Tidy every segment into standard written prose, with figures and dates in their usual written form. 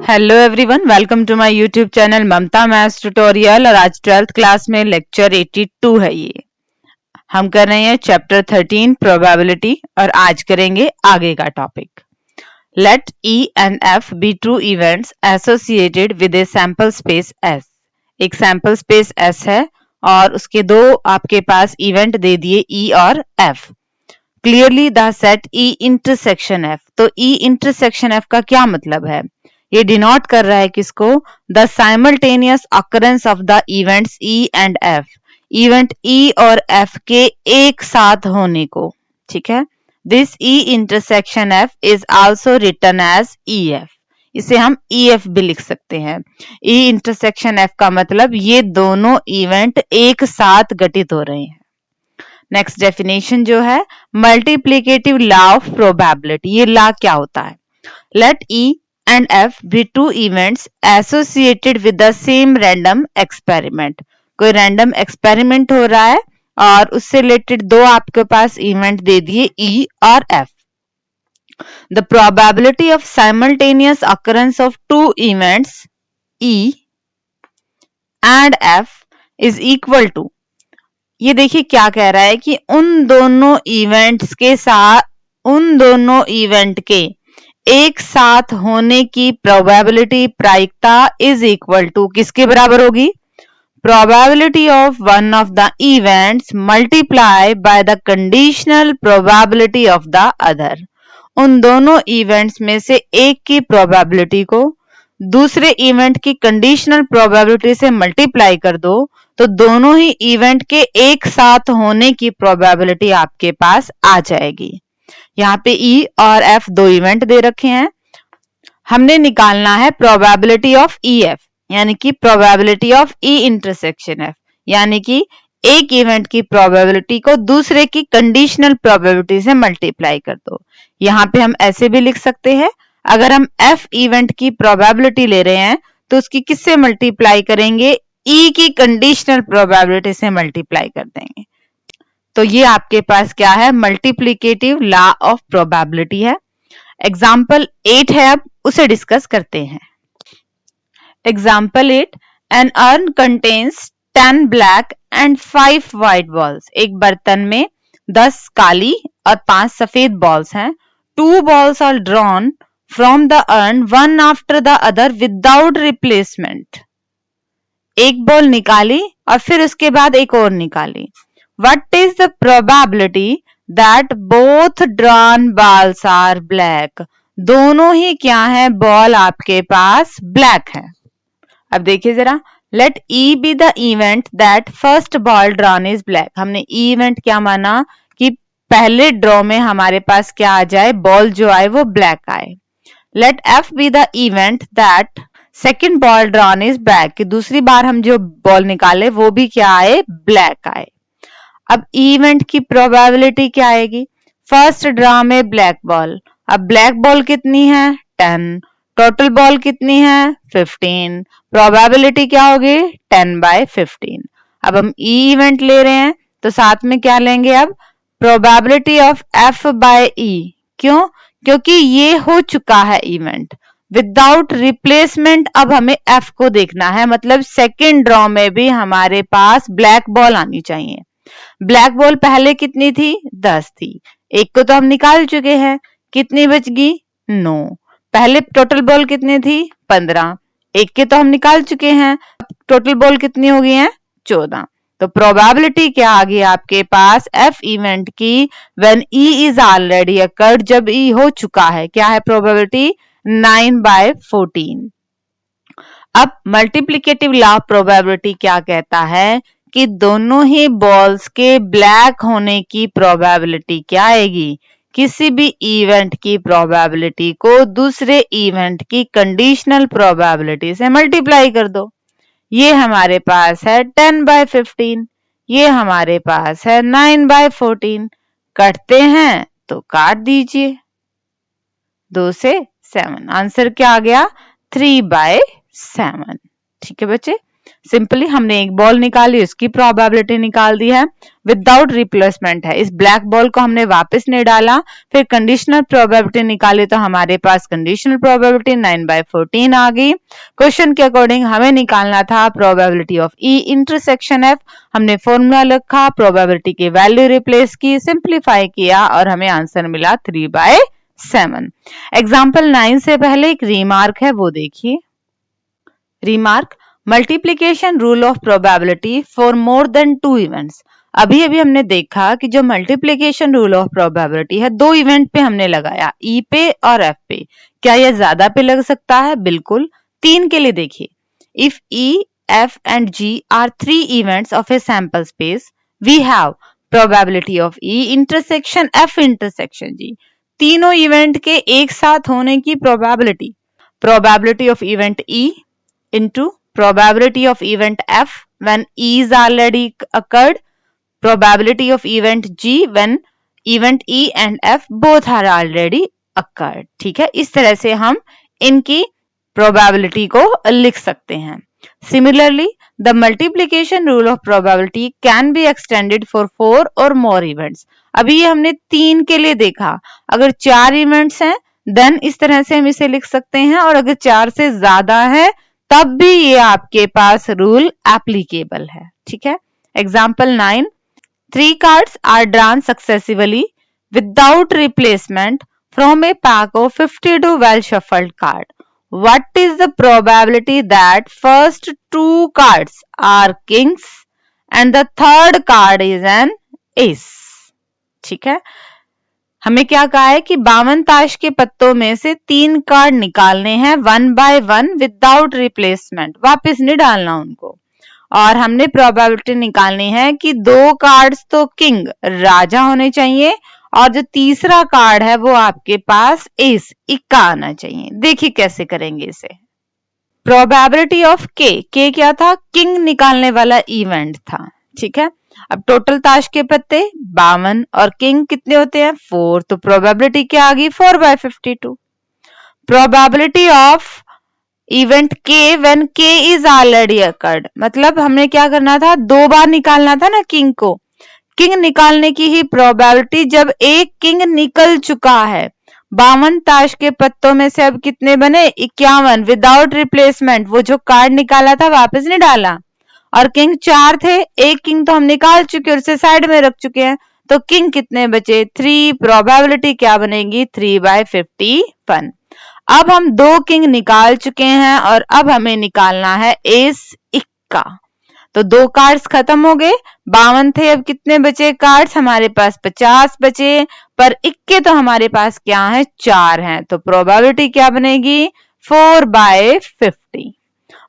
Hello everyone, welcome to my YouTube channel Mamta Maths Tutorial. और आज 12th class में lecture 82 है। ये हम कर रहे हैं चैप्टर 13 प्रोबेबिलिटी और आज करेंगे आगे का topic. Let E and F be two events associated with a sample space S. एक सैंपल स्पेस एस है और उसके दो आपके पास इवेंट दे दिए ई और F. Clearly the set E intersection F. तो ई इंटरसेक्शन एफ का क्या मतलब है? ये डिनोट कर रहा है किसको? The simultaneous occurrence of the events E and F. Event E और एफ के एक साथ होने को। ठीक है, this E intersection F is also written as E F. इसे हम ई एफ भी लिख सकते हैं। ई इंटरसेक्शन एफ का मतलब ये दोनों इवेंट एक साथ घटित हो रहे हैं। नेक्स्ट डेफिनेशन जो है मल्टीप्लिकेटिव लॉ ऑफ प्रोबेबिलिटी। ये लॉ क्या होता है? Let E and F be two events associated with the same random experiment। कोई random experiment हो रहा है और उससे related दो आपके पास event दे दिए E और F। The probability of simultaneous occurrence of two events E and F is equal to। ये देखिए क्या कह रहा है कि उन दोनों इवेंट्स के साथ उन दोनों इवेंट के एक साथ होने की प्रोबेबिलिटी प्रायिकता इज इक्वल टू किसके बराबर होगी? Probability of one of the events multiply by the conditional probability of the other. उन दोनों इवेंट्स में से एक की प्रोबेबिलिटी को दूसरे इवेंट की कंडीशनल प्रोबेबिलिटी से मल्टीप्लाई कर दो तो दोनों ही इवेंट के एक साथ होने की प्रोबेबिलिटी आपके पास आ जाएगी। यहाँ पे E और F दो इवेंट दे रखे हैं। हमने निकालना है प्रोबेबिलिटी ऑफ EF, यानी कि probability of E intersection F, यानी कि एक इवेंट की प्रोबेबिलिटी को दूसरे की कंडीशनल प्रोबेबिलिटी से मल्टीप्लाई कर दो। यहाँ पे हम ऐसे भी लिख सकते हैं, अगर हम F इवेंट की प्रोबेबिलिटी ले रहे हैं तो उसकी किससे मल्टीप्लाई करेंगे? E की कंडीशनल प्रोबेबिलिटी से मल्टीप्लाई कर देंगे। तो ये आपके पास क्या है? मल्टीप्लिकेटिव लॉ ऑफ प्रोबेबिलिटी है। एग्जाम्पल 8 है, अब उसे डिस्कस करते हैं। Example 8, an urn contains 10 black and 5 white balls. एक बर्तन में 10 काली और 5 सफेद बॉल्स हैं। 2 balls are drawn from the urn one after the other without replacement। एक बॉल निकाली और फिर उसके बाद एक और निकाली। What is the probability that both drawn balls are black? दोनों ही क्या है? बॉल आपके पास ब्लैक है। अब देखिए जरा, let E be the event that first ball drawn is black। हमने E event क्या माना कि पहले ड्रॉ में हमारे पास क्या आ जाए? बॉल जो आए वो ब्लैक आए। let F be the event that second ball drawn is black। कि दूसरी बार हम जो बॉल निकाले वो भी क्या आए? ब्लैक आए। अब इवेंट की प्रोबेबिलिटी क्या आएगी? फर्स्ट ड्रॉ में ब्लैक बॉल, अब ब्लैक बॉल कितनी है? 10। टोटल बॉल कितनी है? 15। प्रोबेबिलिटी क्या होगी? 10/15। अब हम ई इवेंट ले रहे हैं तो साथ में क्या लेंगे? अब प्रोबेबिलिटी ऑफ एफ बाय ई। क्यों? क्योंकि ये हो चुका है इवेंट विदाउट रिप्लेसमेंट। अब हमें एफ को देखना है, मतलब सेकेंड ड्रॉ में भी हमारे पास ब्लैक बॉल आनी चाहिए। ब्लैक बॉल पहले कितनी थी? 10 थी। एक को तो हम निकाल चुके हैं, कितनी बच गई? 9। पहले टोटल बॉल कितनी थी? 15। एक के तो हम निकाल चुके हैं, टोटल बॉल कितनी हो गई है? 14। तो प्रोबेबिलिटी क्या आ गई आपके पास? एफ इवेंट की when E is already occurred, जब ई हो चुका है। क्या है प्रोबेबिलिटी? 9/14। अब मल्टीप्लिकेटिव लॉ ऑफ प्रोबेबिलिटी क्या कहता है कि दोनों ही बॉल्स के ब्लैक होने की प्रोबेबिलिटी क्या आएगी? किसी भी इवेंट की प्रोबेबिलिटी को दूसरे इवेंट की कंडीशनल प्रोबेबिलिटी से मल्टीप्लाई कर दो। ये हमारे पास है 10/15, ये हमारे पास है 9/14। कटते हैं तो काट दीजिए, 2 से 7। आंसर क्या आ गया? 3/7। ठीक है बच्चे, सिंपली हमने एक बॉल निकाली, उसकी प्रोबेबिलिटी निकाल दी है, विदाउट रिप्लेसमेंट है। इस ब्लैक बॉल को हमने वापस नहीं डाला, फिर कंडीशनल प्रोबेबिलिटी निकाली तो हमारे पास कंडीशनल प्रोबेबिलिटी 9/14 आ गई। क्वेश्चन के अकॉर्डिंग हमें निकालना था probability of E intersection F. हमने फॉर्मूला लिखा, प्रोबेबिलिटी की वैल्यू रिप्लेस की, सिंप्लीफाई किया और हमें आंसर मिला 3/7। एग्जाम्पल 9 से पहले एक रिमार्क है, वो देखिए। Remark, multiplication rule of probability for more than 2 events. अभी अभी हमने देखा कि जो मल्टीप्लिकेशन रूल ऑफ प्रोबेबिलिटी है 2 इवेंट पे हमने लगाया, ई पे और एफ पे। क्या यह ज्यादा पे लग सकता है? बिल्कुल। 3 के लिए देखिए, if E, F and G are 3 events of a sample space, we have probability of E intersection F intersection G. तीनों इवेंट के एक साथ होने की probability of event E into probability of event F when E is already occurred, probability of event G when event E and F both are already occurred। ठीक है, इस तरह से हम इनकी probability को लिख सकते हैं। Similarly, the multiplication rule of probability can be extended for 4 or more events। अभी ये हमने 3 के लिए देखा, अगर 4 events हैं then इस तरह से हम इसे लिख सकते हैं, और अगर 4 से ज्यादा है तब भी ये आपके पास रूल एप्लीकेबल है। ठीक है, example 9, 3 cards are drawn successively without replacement from a pack of 52 well shuffled cards. What is the probability that first 2 cards are kings and the third card is an ace? ठीक है, हमें क्या कहा है कि 52 ताश के पत्तों में से 3 कार्ड निकालने हैं 1 by 1 विदाउट रिप्लेसमेंट, वापस नहीं डालना उनको। और हमने प्रोबेबिलिटी निकालनी है कि 2 कार्ड्स तो किंग राजा होने चाहिए और जो तीसरा कार्ड है वो आपके पास एस इक्का आना चाहिए। देखिए कैसे करेंगे इसे। प्रोबेबिलिटी ऑफ के क्या था? किंग निकालने वाला इवेंट था। ठीक है, अब टोटल ताश के पत्ते 52 और किंग कितने होते हैं? 4, तो प्रोबेबिलिटी क्या आ गई? 4/52। प्रोबेबिलिटी ऑफ इवेंट के व्हेन के इज ऑलरेडी अकर्ड, मतलब हमने क्या करना था? 2 बार निकालना था ना किंग को। किंग निकालने की ही प्रोबेबिलिटी जब एक किंग निकल चुका है। 52 ताश के पत्तों में से अब कितने बने? 51 विदाउट रिप्लेसमेंट, वो जो कार्ड निकाला था वापस नहीं डाला। और किंग 4 थे, एक किंग तो हम निकाल चुके और उसे साइड में रख चुके हैं, तो किंग कितने बचे? 3। प्रोबेबिलिटी क्या बनेगी? 3/51। अब हम 2 किंग निकाल चुके हैं और अब हमें निकालना है एस इक्का। तो 2 कार्ड्स खत्म हो गए, 52 थे, अब कितने बचे कार्ड्स? हमारे पास 50 बचे, पर इक्के तो हमारे पास क्या है? 4 हैं, तो प्रोबेबिलिटी क्या बनेगी? 4/50।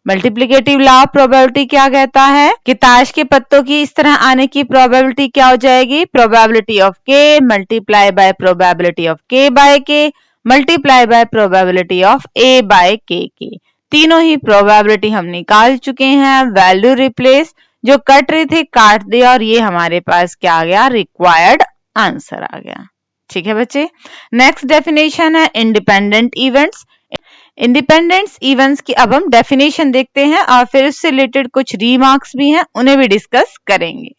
मल्टीप्लिकेटिव लॉ ऑफ प्रोबेबिलिटी क्या कहता है कि ताश के पत्तों की इस तरह आने की प्रोबेबिलिटी क्या हो जाएगी? Probability of K multiply by probability of K by K multiply by probability of A by K. तीनों ही प्रोबेबिलिटी हम निकाल चुके हैं, वैल्यू रिप्लेस, जो कट रही थी काट दिया और ये हमारे पास क्या आ गया? रिक्वायर्ड आंसर आ गया। ठीक है बच्चे, नेक्स्ट डेफिनेशन है इंडिपेंडेंट इवेंट्स। इंडिपेंडेंट इवेंट्स की अब हम डेफिनेशन देखते हैं और फिर उससे रिलेटेड कुछ रीमार्क्स भी हैं, उन्हें भी डिस्कस करेंगे।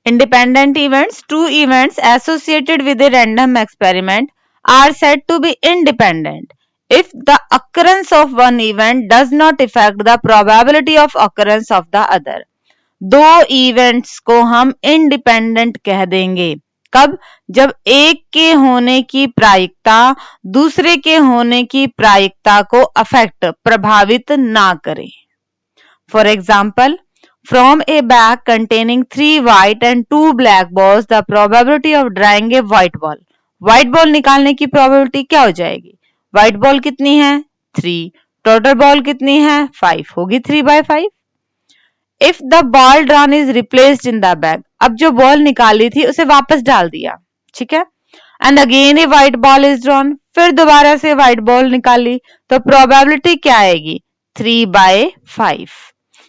Independent events, 2 events associated with a random experiment are said to be independent if the occurrence of one event does not affect the probability of occurrence of the other। 2 events को हम independent कह देंगे कब? जब एक के होने की प्रायिकता दूसरे के होने की प्रायिकता को अफेक्ट प्रभावित ना करे। For example, from A bag containing 3 white and 2 black balls the probability of drawing a white ball। White ball निकालने की प्रोबेबिलिटी क्या हो जाएगी? व्हाइट बॉल कितनी है? 3। टोटल बॉल कितनी है? 5 होगी 3/5। If the ball drawn is replaced in the bag, अब जो बॉल निकाली थी उसे वापस डाल दिया, ठीक है, and again a white ball is drawn, फिर दोबारा से व्हाइट बॉल निकाली, तो प्रोबेबिलिटी क्या आएगी? 3/5।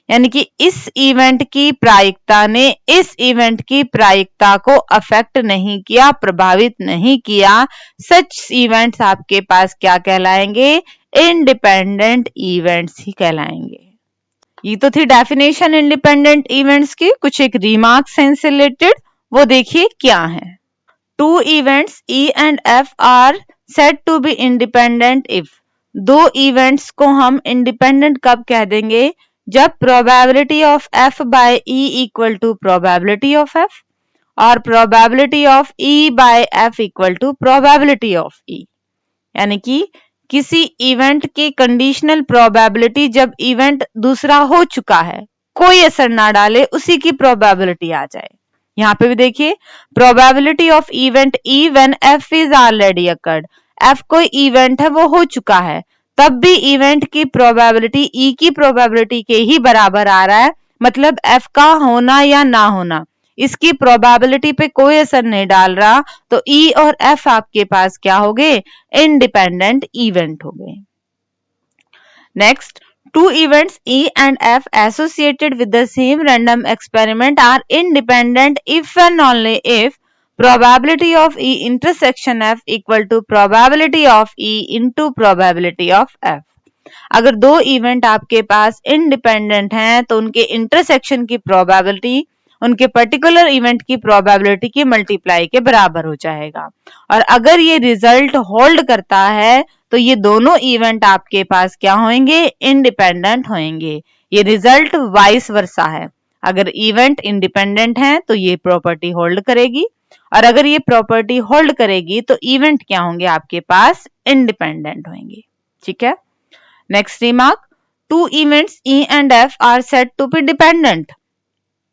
यानी कि इस इवेंट की प्रायिकता ने इस इवेंट की प्रायिकता को अफेक्ट नहीं किया, प्रभावित नहीं किया। सच इवेंट्स आपके पास क्या कहलाएंगे? इंडिपेंडेंट इवेंट्स ही कहलाएंगे। ये तो थी डेफिनेशन इंडिपेंडेंट इवेंट्स की। कुछ एक रिमार्क्स हैं इनसे रिलेटेड, वो देखिए क्या है। Two events E and F are said to be independent if, दो इवेंट्स को हम इंडिपेंडेंट कब कह देंगे, जब probability of F by E equal to probability of F और probability of E by F equal to probability of E. यानी कि किसी इवेंट की कंडीशनल प्रोबेबिलिटी जब इवेंट दूसरा हो चुका है, कोई असर ना डाले, उसी की प्रोबेबिलिटी आ जाए। यहाँ पे भी देखिए, probability of event E when F is already occurred, F कोई इवेंट है वो हो चुका है, तब भी इवेंट की प्रोबेबिलिटी ई की प्रोबेबिलिटी के ही बराबर आ रहा है, मतलब एफ का होना या ना होना इसकी प्रोबेबिलिटी पे कोई असर नहीं डाल रहा, तो ई और एफ आपके पास क्या हो गए, इंडिपेंडेंट इवेंट हो गए। Next, two events E and F associated with the same random experiment are independent if and only if probability of E intersection F equal to probability of E into probability of F। अगर दो event आपके पास independent हैं तो उनके intersection की probability उनके particular event की probability की मल्टीप्लाई के बराबर हो जाएगा। और अगर ये रिजल्ट होल्ड करता है तो ये दोनों इवेंट आपके पास क्या होंगे, इंडिपेंडेंट होंगे। ये रिजल्ट वाइस वर्सा है, अगर इवेंट इंडिपेंडेंट है तो ये प्रॉपर्टी होल्ड करेगी, और अगर ये प्रॉपर्टी होल्ड करेगी तो इवेंट क्या होंगे आपके पास, इंडिपेंडेंट होंगे। ठीक है। Next remark, two events E and F are said to be dependent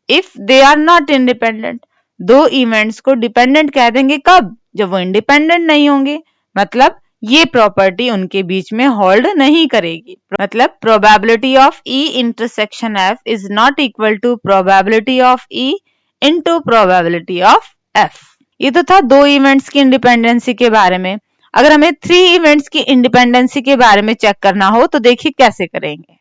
if they are not independent। दो इवेंट्स को डिपेंडेंट कह देंगे कब, जब वो इंडिपेंडेंट नहीं होंगे, मतलब ये प्रॉपर्टी उनके बीच में होल्ड नहीं करेगी। मतलब probability of E intersection F is not equal to probability of E into probability of F। ये तो था दो इवेंट्स की इंडिपेंडेंसी के बारे में। अगर हमें थ्री इवेंट्स की इंडिपेंडेंसी के बारे में चेक करना हो तो देखिए कैसे करेंगे।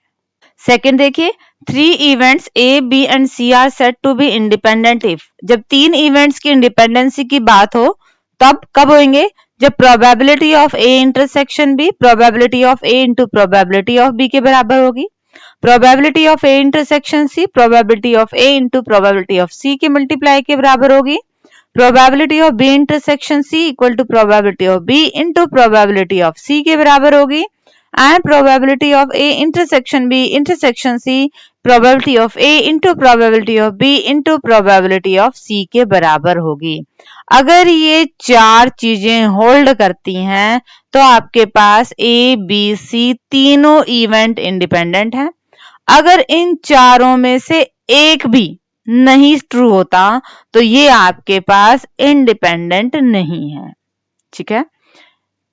सेकंड देखिए, three events A B and C are said to be independent if, जब तीन इवेंट्स की इंडिपेंडेंसी की बात हो तब कब होंगे, जब probability of A intersection B probability of A into probability of B के बराबर होगी, probability of A intersection C probability of A into probability of C के मल्टीप्लाई के बराबर होगी, probability of B intersection C equal to probability of B into probability of C के बराबर होगी, and probability of A intersection B intersection C probability of A into probability of B into probability of C के बराबर होगी। अगर ये चार चीजें होल्ड करती हैं तो आपके पास ए बी सी तीनों इवेंट इंडिपेंडेंट है। अगर इन चारों में से एक भी नहीं ट्रू होता तो ये आपके पास इंडिपेंडेंट नहीं है। ठीक है।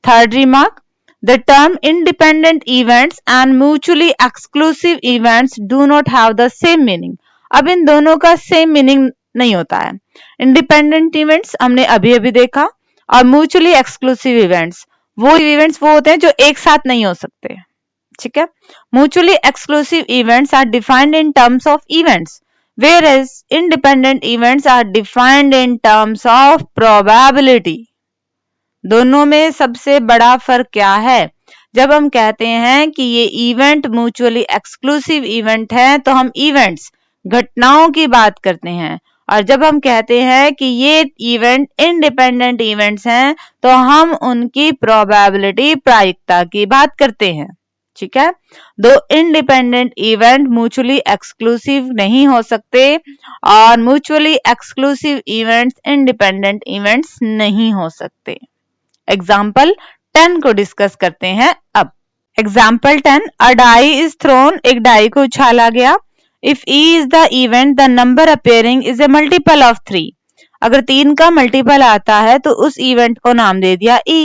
Third remark, the term independent events and mutually exclusive events do not have the same meaning. अब इन दोनों का सेम मीनिंग नहीं होता है। इंडिपेंडेंट इवेंट्स हमने अभी अभी देखा, और म्यूचुअली एक्सक्लूसिव इवेंट्स वो होते हैं जो एक साथ नहीं हो सकते। ठीक है। Mutually exclusive events are defined in terms of events, whereas independent events are defined in terms of probability। दोनों में सबसे बड़ा फर्क क्या है, जब हम कहते हैं कि ये इवेंट म्यूचुअली एक्सक्लूसिव इवेंट है तो हम इवेंट्स घटनाओं की बात करते हैं, और जब हम कहते हैं कि ये इवेंट इंडिपेंडेंट इवेंट्स हैं तो हम उनकी प्रोबेबिलिटी प्रायिकता की बात करते हैं। ठीक है। दो इंडिपेंडेंट इवेंट म्यूचुअली एक्सक्लूसिव नहीं हो सकते और mutually exclusive events independent events नहीं हो सकते। एग्जाम्पल 10 को डिस्कस करते हैं अब। Example 10, a die is thrown, एक डाई को उछाला गया। If E is the event, the number appearing is a multiple of 3। अगर 3 का मल्टीपल आता है तो उस इवेंट को नाम दे दिया E।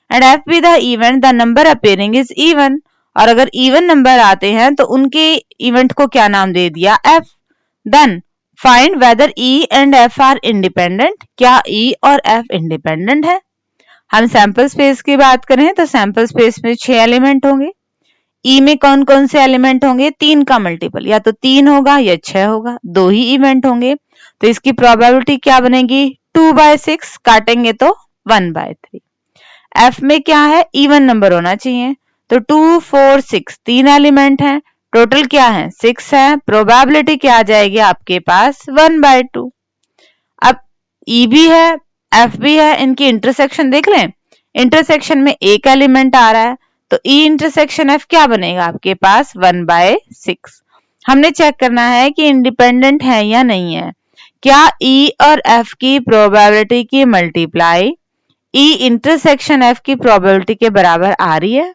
And F B the event, the number appearing is even. और अगर इवन नंबर आते हैं तो उनके इवेंट को क्या नाम दे दिया, F। Then find whether E and F are independent, क्या E और F इंडिपेंडेंट है। हम सैंपल स्पेस की बात करें तो सैंपल स्पेस में 6 एलिमेंट होंगे। E में कौन कौन से एलिमेंट होंगे, 3 का मल्टीपल, या तो 3 होगा या 6 होगा, 2 ही इवेंट होंगे, तो इसकी प्रोबेबिलिटी क्या बनेगी, 2/6, काटेंगे तो 1/3। F में क्या है, इवन नंबर होना चाहिए, तो 2 4 6 3 एलिमेंट हैं, टोटल क्या है 6 है, प्रोबेबिलिटी क्या आ जाएगी आपके पास 1/2। अब ई भी है एफ भी है, इनकी इंटरसेक्शन देख लें। इंटरसेक्शन में एक एलिमेंट आ रहा है तो ई इंटरसेक्शन एफ क्या बनेगा आपके पास 1/6। हमने चेक करना है कि इंडिपेंडेंट है या नहीं है। क्या ई और एफ की प्रोबेबिलिटी की मल्टीप्लाई ई इंटरसेक्शन एफ की प्रोबेबिलिटी के बराबर आ रही है?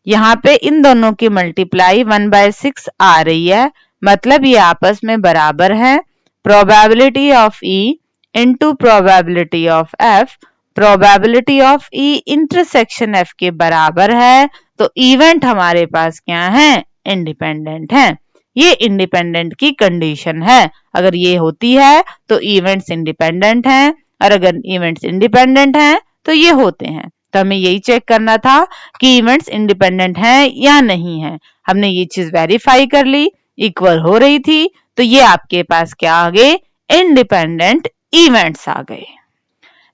यहाँ पे इन दोनों की मल्टीप्लाई 1/6 आ रही है, मतलब ये आपस में बराबर है। Probability of E into probability of F, probability of E intersection F के बराबर है, तो इवेंट हमारे पास क्या है इंडिपेंडेंट है। ये इंडिपेंडेंट की कंडीशन है। अगर ये होती है तो इवेंट्स इंडिपेंडेंट हैं, और अगर इवेंट्स इंडिपेंडेंट हैं तो ये होते हैं। तो हमें यही चेक करना था कि इवेंट्स इंडिपेंडेंट हैं या नहीं है। हमने ये चीज वेरीफाई कर ली, इक्वल हो रही थी, तो ये आपके पास क्या आ गए इंडिपेंडेंट इवेंट्स आ गए।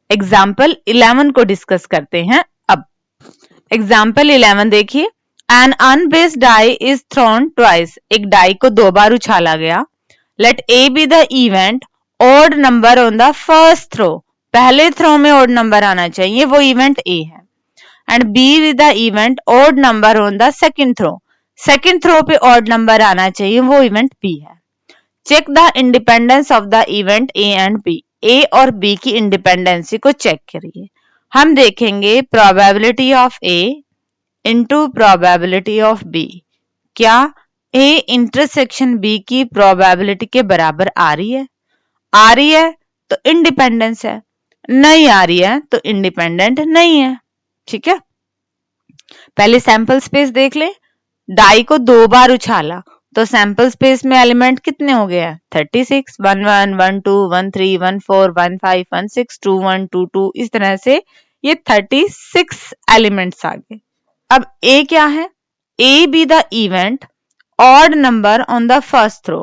एग्जाम्पल 11 को डिस्कस करते हैं। अब एग्जाम्पल 11 देखिए, an unbiased die is thrown twice, एक डाई को 2 बार उछाला गया। Let A B the event odd number on the first throw, पहले थ्रो में ऑड नंबर आना चाहिए, वो इवेंट ए है। And B with the event odd number on the second throw, second throw पे ऑड नंबर आना चाहिए, वो इवेंट बी है। Check the independence of the event A and B, A और बी की इंडिपेंडेंसी को check करिए। हम देखेंगे probability of A into probability of B, क्या ए इंटरसेक्शन बी की प्रोबेबिलिटी के बराबर आ रही है? आ रही है तो इंडिपेंडेंस है, नहीं आ रही है तो इंडिपेंडेंट नहीं है। ठीक है, पहले सैंपल स्पेस देख ले। डाई को 2 बार उछाला तो सैंपल स्पेस में एलिमेंट कितने हो गए 36, 1 1 1 2 1 3 1 4 1 5 1 6 2 1 2 2, इस तरह से ये 36 एलिमेंट्स आ गए। अब ए क्या है, A B the event odd number on the first throw,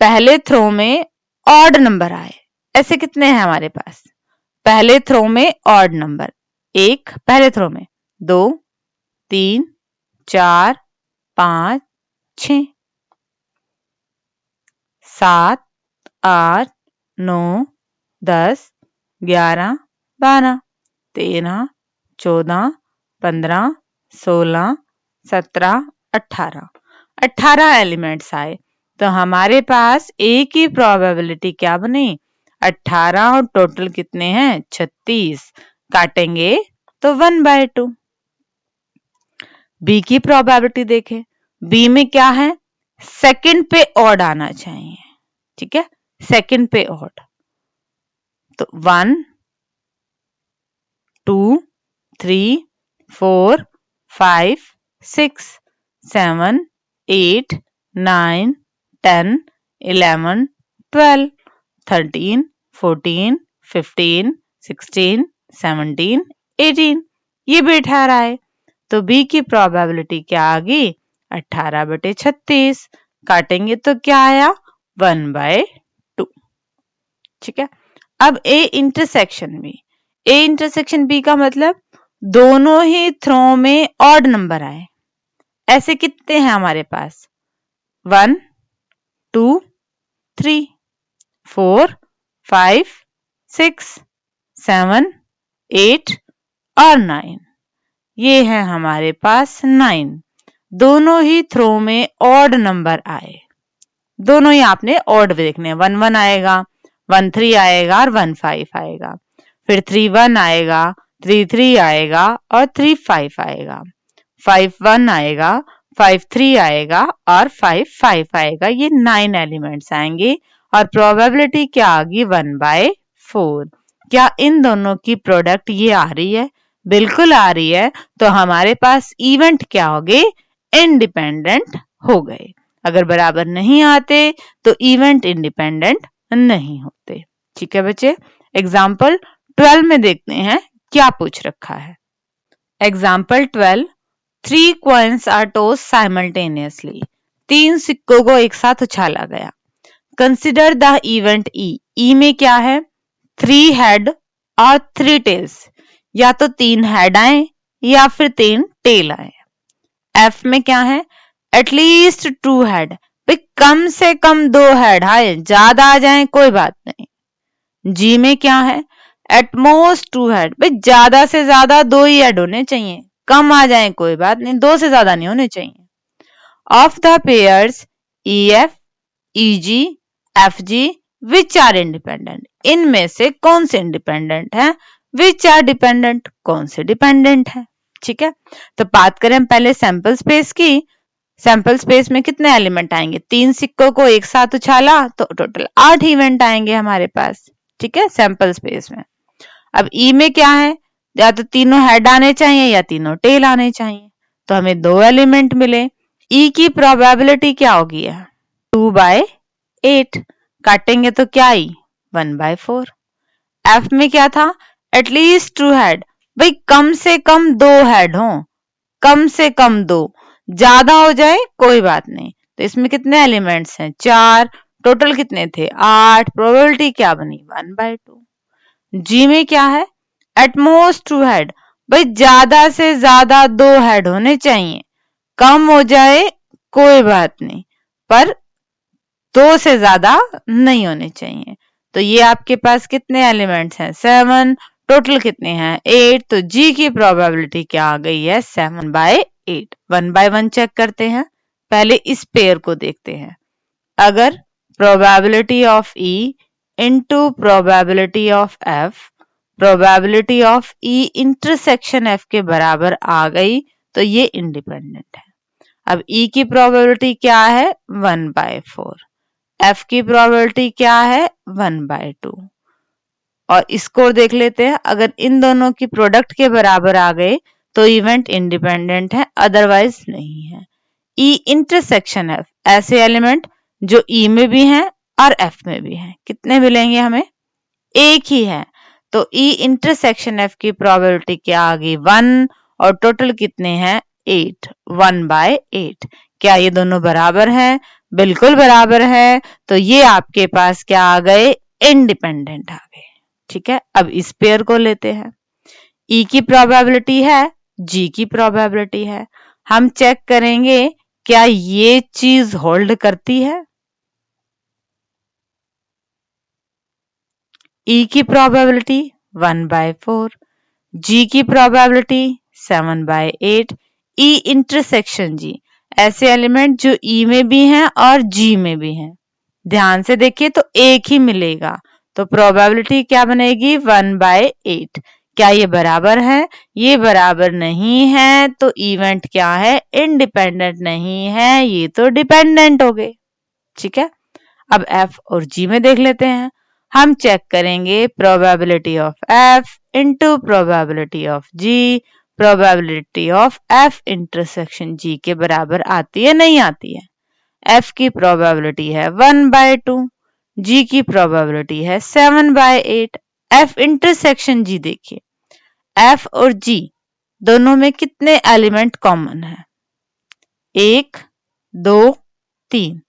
पहले थ्रो में ऑड नंबर आए। ऐसे कितने हैं हमारे पास, पहले थ्रो में ऑड नंबर 1, पहले थ्रो में 2 3 4 5 6 7 8 9 10 11 12 13 14 15 16 17 18, 18 एलिमेंट्स आए। तो हमारे पास ए की प्रोबेबिलिटी क्या बनी 18, और टोटल कितने हैं 36, काटेंगे तो 1/2। बी की प्रोबेबिलिटी देखें, बी में क्या है सेकंड पे ऑड आना चाहिए। ठीक है, सेकंड पे ऑड, तो 1 2 3 4 5 6 7 8 9 10 11 12 13 14 15 16 17 18, ये भी 18 है। तो बी की प्रोबेबिलिटी क्या आ गई 18/36, काटेंगे तो क्या आया 1/2। ठीक है, अब A intersection B, A intersection B का मतलब दोनों ही थ्रो में ऑड नंबर आए। ऐसे कितने हैं हमारे पास 1 2 3 4 5 6 7 8 और 9, ये है हमारे पास 9। दोनों ही थ्रो में ऑड नंबर आए, दोनों ही आपने ऑड देखने, 1 1 आएगा, 1 3 आएगा और 1 5 आएगा, फिर 3 1 आएगा, 3 3 आएगा और 3 5 आएगा, 5 1 आएगा, 5 3 आएगा और 5 5 आएगा। ये 9 एलिमेंट्स आएंगे और प्रोबेबिलिटी क्या आ गई 1/4। क्या इन दोनों की प्रोडक्ट ये आ रही है? बिल्कुल आ रही है। तो हमारे पास इवेंट क्या हो गए इंडिपेंडेंट हो गए। अगर बराबर नहीं आते तो इवेंट इंडिपेंडेंट नहीं होते। ठीक है बच्चे, एग्जाम्पल 12 में देखते हैं क्या पूछ रखा है। Example 12, 3 coins are tossed simultaneously, 3 सिक्कों को एक साथ उछाला गया। कंसिडर द इवेंट ई, ई में क्या है 3 हेड और 3 टेल्स, या तो 3 हेड आए या फिर 3 टेल आए। एफ में क्या है एटलीस्ट 2 हेड, भाई कम से कम 2 हेड, हाय ज्यादा आ जाए कोई बात नहीं। जी में क्या है, एटमोस्ट 2 हेड, भाई ज्यादा से ज्यादा 2 ही हेड होने चाहिए, कम आ जाए कोई बात नहीं, 2 से ज्यादा नहीं होने चाहिए। Of the pairs EF, EG, FG which are independent, इनमें से कौन से इंडिपेंडेंट है, विच आर डिपेंडेंट, कौन से डिपेंडेंट है। ठीक है, तो बात करें पहले सैंपल स्पेस की। सैंपल स्पेस में कितने एलिमेंट आएंगे, 3 सिक्कों को एक साथ उछाला तो टोटल 8 इवेंट आएंगे हमारे पास। ठीक है, सैंपल स्पेस में। अब ई में क्या है, या तो तीनों हेड आने चाहिए या तीनों टेल आने चाहिए, तो हमें 2 एलिमेंट मिले। ई की प्रोबेबिलिटी क्या होगी, 2/8, काटेंगे तो क्या आई, 1/4। एफ में क्या था, एटलीस्ट 2 हेड, भाई कम से कम 2 हेड हो, कम से कम 2, ज्यादा हो जाए कोई बात नहीं। तो इसमें कितने एलिमेंट्स हैं, 4, टोटल कितने थे 8, प्रोबेबिलिटी क्या बनी 1/2। जी में क्या है, एटमोस्ट 2 हेड, भाई ज्यादा से ज्यादा 2 हेड होने चाहिए, कम हो जाए कोई बात नहीं, पर 2 से ज्यादा नहीं होने चाहिए। तो ये आपके पास कितने एलिमेंट्स हैं, 7, टोटल कितने हैं 8, तो जी की प्रोबेबिलिटी क्या आ गई है, 7/8। 1/1 चेक करते हैं, पहले इस पेयर को देखते हैं। अगर probability of E into probability of F, probability of E intersection F के बराबर आ गई तो ये इंडिपेंडेंट है। अब ई की प्रोबेबिलिटी क्या है, 1/4, एफ की प्रोबेबिलिटी क्या है, 1/2। और इसको देख लेते हैं, अगर इन दोनों की प्रोडक्ट के बराबर आ गए तो इवेंट इंडिपेंडेंट है, अदरवाइज नहीं है। ई इंटरसेक्शन एफ, ऐसे एलिमेंट जो ई में भी हैं और एफ में भी हैं, कितने मिलेंगे हमें, एक ही है। तो ई इंटरसेक्शन एफ की प्रोबेबिलिटी क्या आ गई, 1, और टोटल कितने हैं 8, 1/8। क्या ये दोनों बराबर हैं, बिल्कुल बराबर है, तो ये आपके पास क्या आ गए, इंडिपेंडेंट आ गए। ठीक है, अब इस पेयर को लेते हैं। ई की प्रोबेबिलिटी है, जी की प्रोबेबिलिटी है, हम चेक करेंगे क्या ये चीज होल्ड करती है। ई की प्रोबेबिलिटी 1/4, जी की प्रोबेबिलिटी 7/8, ई इंटरसेक्शन जी, ऐसे एलिमेंट जो ई में भी हैं और जी में भी हैं, ध्यान से देखिए तो एक ही मिलेगा, तो प्रोबेबिलिटी क्या बनेगी 1/8। क्या ये बराबर है, ये बराबर नहीं है, तो इवेंट क्या है, इंडिपेंडेंट नहीं है, ये तो डिपेंडेंट हो गए। ठीक है, अब एफ और जी में देख लेते हैं। हम चेक करेंगे probability of F into probability of G, probability of F intersection G के बराबर आती है नहीं आती है। एफ की प्रोबेबिलिटी है 1/2, जी की प्रोबेबिलिटी है 7/8। एफ इंटरसेक्शन जी देखिए, एफ और जी दोनों में कितने एलिमेंट कॉमन है, 1, 2, 3,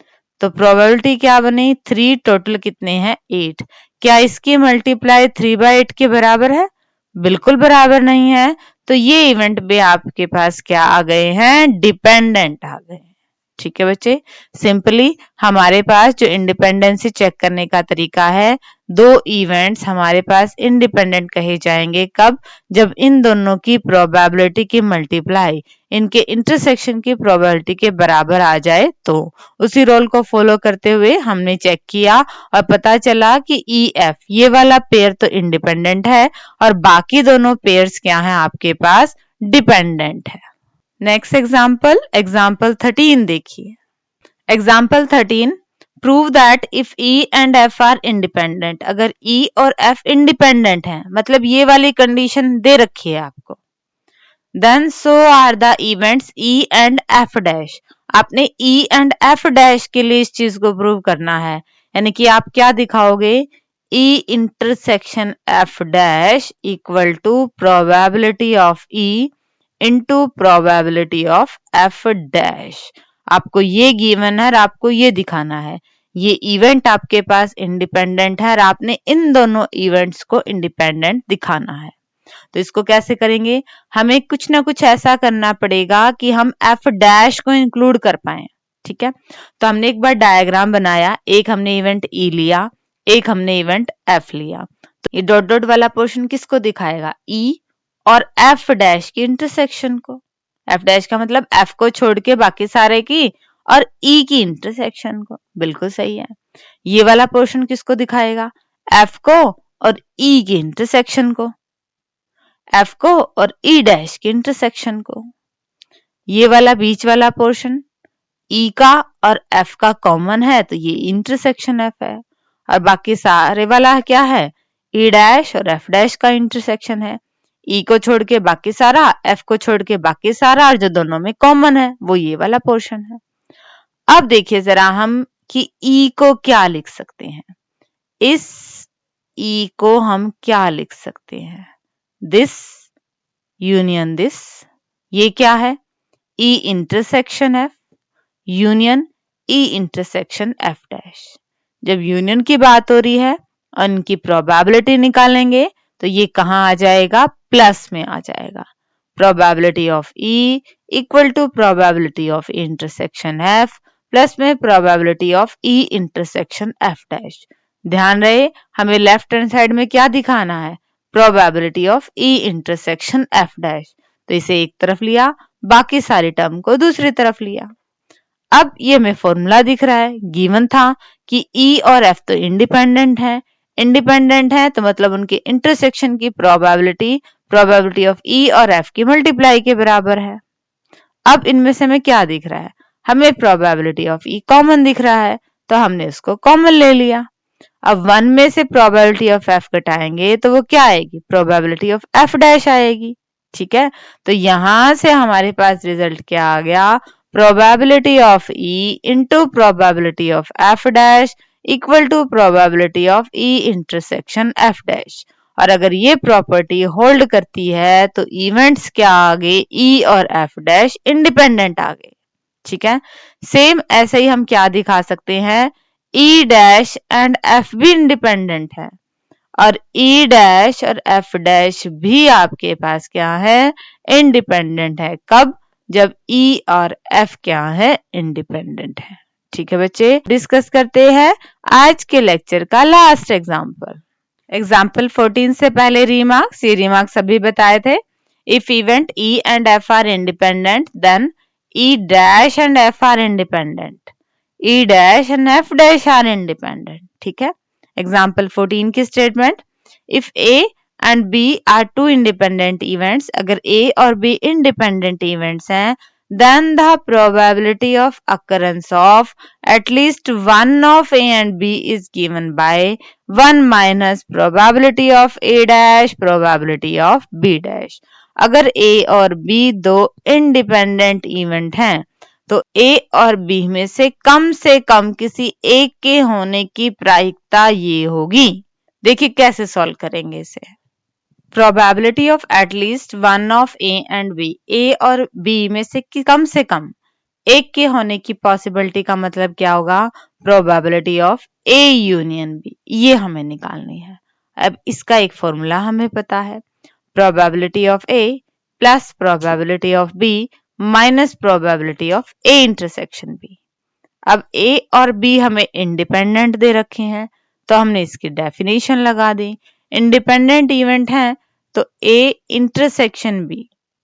तो प्रोबेबिलिटी क्या बनी 3, टोटल कितने हैं 8। क्या इसकी मल्टीप्लाई 3/8 के बराबर है, बिल्कुल बराबर नहीं है, तो ये इवेंट भी आपके पास क्या आ गए हैं, डिपेंडेंट आ गए। ठीक है बच्चे, सिंपली हमारे पास जो इंडिपेंडेंसी चेक करने का तरीका है, 2 इवेंट्स हमारे पास इंडिपेंडेंट कहे जाएंगे कब, जब इन दोनों की प्रोबेबिलिटी की मल्टीप्लाई इनके इंटरसेक्शन की प्रोबेबिलिटी के बराबर आ जाए। तो उसी रूल को फॉलो करते हुए हमने चेक किया और पता चला कि ई एफ ये वाला पेयर तो इंडिपेंडेंट है और बाकी दोनों पेयर्स क्या हैं आपके पास, डिपेंडेंट है। नेक्स्ट एग्जाम्पल, एग्जाम्पल 13 देखिए। Example 13, prove that if E and F are independent, अगर ई और एफ इंडिपेंडेंट है, मतलब ये वाली कंडीशन दे रखी है आपको, then so are the events E and F dash. आपने ई एंड एफ डैश के लिए इस चीज को प्रूव करना है, यानी कि आप क्या दिखाओगे, E intersection F dash equal to probability of E into probability of F dash. आपको ये गिवन है और आपको ये दिखाना है, ये इवेंट आपके पास इंडिपेंडेंट है और आपने इन दोनों इवेंट्स को इंडिपेंडेंट दिखाना है। तो इसको कैसे करेंगे, हमें कुछ ना कुछ ऐसा करना पड़ेगा कि हम एफ डैश को इंक्लूड कर पाए। ठीक है, तो हमने एक बार डायग्राम बनाया, एक हमने इवेंट ई लिया, एक हमने इवेंट एफ लिया। तो ये डॉट डॉट वाला पोर्शन किसको दिखाएगा, ई और एफ डैश की इंटरसेक्शन को। एफ डैश का मतलब एफ को छोड़ के बाकी सारे की, और ई की इंटरसेक्शन को। बिल्कुल सही है। ये वाला पोर्शन किसको दिखाएगा, एफ को और ई की इंटरसेक्शन को, एफ को और ई डैश की इंटरसेक्शन को। ये वाला बीच वाला पोर्शन ई का और एफ का कॉमन है, तो ये इंटरसेक्शन एफ है। और बाकी सारे वाला क्या है, ई डैश और एफ डैश का इंटरसेक्शन है। ई को छोड़ के बाकी सारा, एफ को छोड़ के बाकी सारा, और जो दोनों में कॉमन है वो ये वाला पोर्शन है। अब देखिए जरा हम कि ई को क्या लिख सकते हैं। इस ई को हम क्या लिख सकते हैं, दिस यूनियन दिस। ये क्या है, ई इंटरसेक्शन एफ यूनियन ई इंटरसेक्शन एफ डैश। जब यूनियन की बात हो रही है और इनकी प्रोबेबिलिटी निकालेंगे तो ये कहां आ जाएगा, प्लस में आ जाएगा। Probability of E equal to probability of intersection F plus में probability of E intersection F dash. ध्यान रहे हमें लेफ्ट हैंड साइड में क्या दिखाना है, probability of E intersection F dash. तो इसे एक तरफ लिया, बाकी सारी टर्म को दूसरी तरफ लिया। अब ये हमें फॉर्मूला दिख रहा है, गिवन था कि ई और एफ तो इंडिपेंडेंट है। इंडिपेंडेंट है तो मतलब उनके इंटरसेक्शन की प्रोबेबिलिटी ऑफ ई और एफ की मल्टीप्लाई के बराबर है। अब इनमें से हमें क्या दिख रहा है, हमें प्रोबेबिलिटी ऑफ ई कॉमन दिख रहा है, तो हमने उसको कॉमन ले लिया। अब 1 में से प्रोबेबिलिटी ऑफ एफ घटाएंगे तो वो क्या आएगी, प्रोबेबिलिटी ऑफ एफ डैश आएगी। ठीक है, तो यहां से हमारे पास रिजल्ट क्या आ गया, probability of E into probability of F dash equal to probability of E intersection F dash. और अगर ये प्रॉपर्टी होल्ड करती है तो इवेंट्स क्या आ गए, ई और एफ डैश इंडिपेंडेंट आ गए। ठीक है, सेम ऐसे ही हम क्या दिखा सकते हैं, ई डैश एंड एफ भी इंडिपेंडेंट है, और ई डैश और एफ डैश भी आपके पास क्या है, इंडिपेंडेंट है। कब, जब ई और एफ क्या है, इंडिपेंडेंट है। ठीक है बच्चे, डिस्कस करते हैं आज के लेक्चर का लास्ट एग्जाम्पल। एग्जाम्पल 14 से पहले रिमार्क्स, ये रिमार्क्स अभी बताए थे। If event E and F are independent then E dash and F are independent, E dash and F dash are independent. ठीक है, एग्जाम्पल 14 की statement, if A and B are two independent events, अगर A और B independent events हैं, then the probability of occurrence of at least one of A and B is given by 1 minus probability of A dash probability of B dash। अगर A और B दो independent event हैं तो A और B में से कम किसी एक के होने की प्रायिकता ये होगी। देखिए कैसे सॉल्व करेंगे इसे। Probability of at least one of A and B, A और बी में से कम एक के होने की पॉसिबिलिटी का मतलब क्या होगा, probability of A union B, ये हमें निकालनी है। अब इसका एक फॉर्मूला हमें पता है, probability of A plus probability of B minus probability of A intersection B. अब ए और बी हमें इंडिपेंडेंट दे रखे हैं तो हमने इसकी डेफिनेशन लगा दी। इंडिपेंडेंट इवेंट है तो ए इंटरसेक्शन बी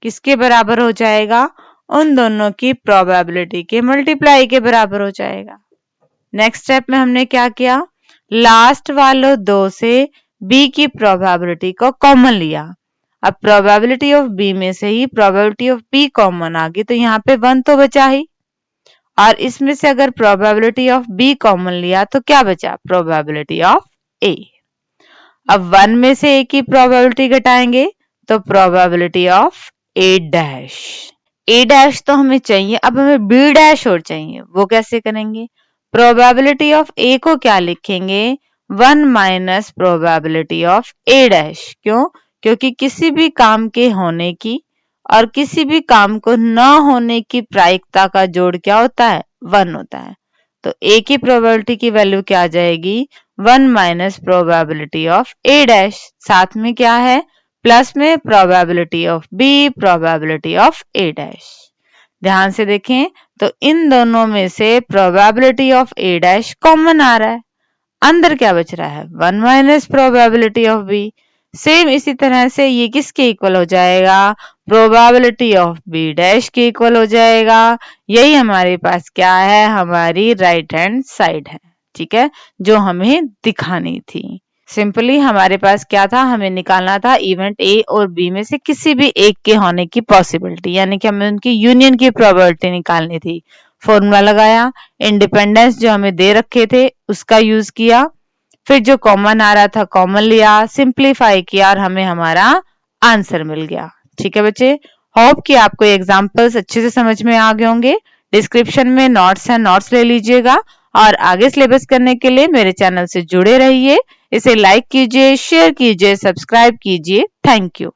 किसके बराबर हो जाएगा, उन दोनों की प्रोबेबिलिटी के मल्टीप्लाई के बराबर हो जाएगा। नेक्स्ट स्टेप में हमने क्या किया, लास्ट वालों दो से बी की प्रोबेबिलिटी को कॉमन लिया। अब प्रोबेबिलिटी ऑफ बी में से ही प्रोबेबिलिटी ऑफ बी कॉमन आ गई तो यहाँ पे 1 तो बचा ही, और इसमें से अगर प्रोबेबिलिटी ऑफ बी कॉमन लिया तो क्या बचा, प्रोबेबिलिटी ऑफ ए। अब 1 में से ए की प्रोबेबिलिटी घटाएंगे तो probability of A dash, A dash तो हमें चाहिए, अब हमें बी डैश और चाहिए, वो कैसे करेंगे, प्रोबेबिलिटी ऑफ ए को क्या लिखेंगे, 1 minus probability of A dash. क्यों, क्योंकि किसी भी काम के होने की और किसी भी काम को न होने की प्रायिकता का जोड़ क्या होता है, 1 होता है। तो ए की प्रोबेबिलिटी की वैल्यू क्या आ जाएगी, 1 minus probability of A dash, साथ में क्या है, प्लस में probability of B, probability of A dash. ध्यान से देखें तो इन दोनों में से probability of A dash common आ रहा है, अंदर क्या बच रहा है 1 minus probability of B. Same इसी तरह से ये किसके इक्वल हो जाएगा, प्रोबेबिलिटी ऑफ बी डैश के इक्वल हो जाएगा। यही हमारे पास क्या है, हमारी राइट हैंड साइड है, ठीक है, जो हमें दिखानी थी। सिंपली हमारे पास क्या था, हमें निकालना था इवेंट ए और बी में से किसी भी एक के होने की पॉसिबिलिटी, यानी कि हमें उनकी यूनियन की प्रोबेबिलिटी निकालनी थी। फॉर्मूला लगाया, इंडिपेंडेंस जो हमें दे रखे थे उसका यूज किया, फिर जो कॉमन आ रहा था कॉमन लिया, सिंप्लीफाई किया और हमें हमारा आंसर मिल गया। ठीक है बच्चे, होप कि आपको एग्जांपल्स अच्छे से समझ में आ गए होंगे। डिस्क्रिप्शन में नोट्स है, नोट्स ले लीजिएगा और आगे सिलेबस करने के लिए मेरे चैनल से जुड़े रहिए। इसे लाइक कीजिए, शेयर कीजिए, सब्सक्राइब कीजिए। Thank you.